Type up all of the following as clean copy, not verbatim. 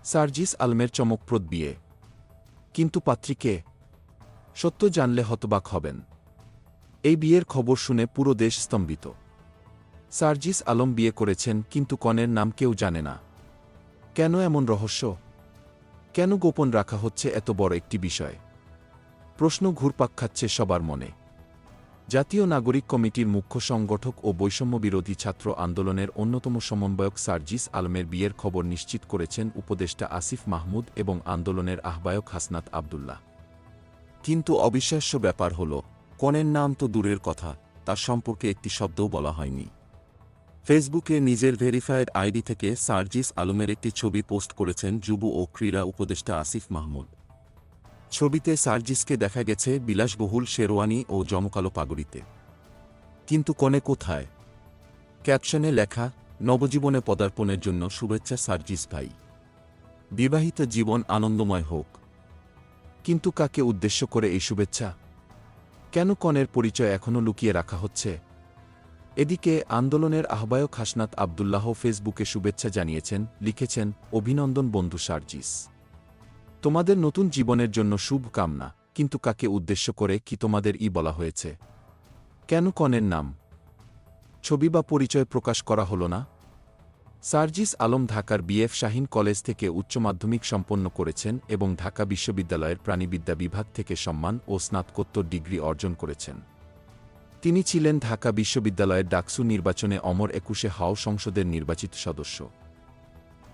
সার্জিস আলমের চমকপ্রদ বিয়ে। কিন্তু পাত্রী কে? সত্য জানলে হতবাক হবেন। এই বিয়ের খবর শুনে পুরো দেশ স্তম্ভিত। সার্জিস আলম বিয়ে করেছেন, কিন্তু কনের নাম কেউ জানে না। কেন এমন রহস্য? কেন গোপন রাখা হচ্ছে এত বড় একটি বিষয়? প্রশ্ন ঘুরপাক খাচ্ছে সবার মনে। জাতীয় নাগরিক কমিটির মুখ্য সংগঠক ও বৈষম্যবিরোধী ছাত্র আন্দোলনের অন্যতম সমন্বয়ক সার্জিস আলমের বিয়ের খবর নিশ্চিত করেছেন উপদেষ্টা আসিফ মাহমুদ এবং আন্দোলনের আহ্বায়ক হাসনাত আবদুল্লাহ। কিন্তু অবিশ্বাস্য ব্যাপার হল, কনের নাম তো দূরের কথা, তার সম্পর্কে একটি শব্দও বলা হয়নি। ফেসবুকে নিজের ভেরিফাইড আইডি থেকে সার্জিস আলমের একটি ছবি পোস্ট করেছেন যুব ও ক্রীড়া উপদেষ্টা আসিফ মাহমুদ। ছবিতে সার্জিসকে দেখা গেছে বিলাসবহুল শেরওয়ানি ও জমকালো পাগড়িতে। কিন্তু কনে কোথায়? ক্যাপশনে লেখা, নবজীবনে পদার্পণের জন্য শুভেচ্ছা সার্জিস ভাই। বিবাহিত জীবন আনন্দময় হোক। কিন্তু কাকে উদ্দেশ্য করে এই শুভেচ্ছা? কেন কনের পরিচয় এখনও লুকিয়ে রাখা হচ্ছে? এদিকে আন্দোলনের আহ্বায়ক হাসনাত আবদুল্লাহ ফেসবুকে শুভেচ্ছা জানিয়েছেন, লিখেছেন, অভিনন্দন বন্ধু সার্জিস। তোমাদের নতুন জীবনের জন্য শুভ কামনা। কিন্তু কাকে উদ্দেশ্য করে কি তোমাদের বলা হয়েছে? কেন কনের নাম, ছবি বা পরিচয় প্রকাশ করা হলো না? সার্জিস আলম ঢাকার বিএফ শাহীন কলেজ থেকে উচ্চ মাধ্যমিক সম্পন্ন করেছেন এবং ঢাকা বিশ্ববিদ্যালয়ের প্রাণিবিদ্যা বিভাগ থেকে সম্মান ও স্নাতকোত্তর ডিগ্রি অর্জন করেছেন। তিনি ছিলেন ঢাকা বিশ্ববিদ্যালয়ের ডাকসু নির্বাচনে অমর ২১ হাও সংসদের নির্বাচিত সদস্য।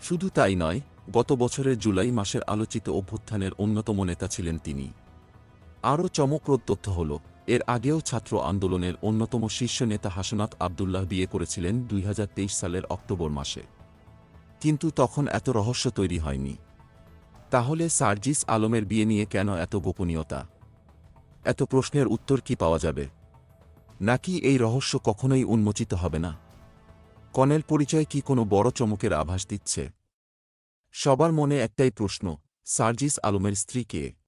শুধু তাই নয়, গত বছরের জুলাই মাসের আলোচিত অভ্যুত্থানের অন্যতম নেতা ছিলেন তিনি। আরও চমকপ্রদ তথ্য হল, এর আগেও ছাত্র আন্দোলনের অন্যতম শীর্ষ নেতা হাসনাত আবদুল্লাহ বিয়ে করেছিলেন ২০২৩ সালের অক্টোবর মাসে। কিন্তু তখন এত রহস্য তৈরি হয়নি। তাহলে সার্জিস আলমের বিয়ে নিয়ে কেন এত গোপনীয়তা? এত প্রশ্নের উত্তর কি পাওয়া যাবে? নাকি এই রহস্য কখনোই উন্মোচিত হবে না? কনের পরিচয় কি কোনো বড় চমকের আভাস দিচ্ছে? সবার মনে একটাই প্রশ্ন, সার্জিস আলমের স্ত্রী কে?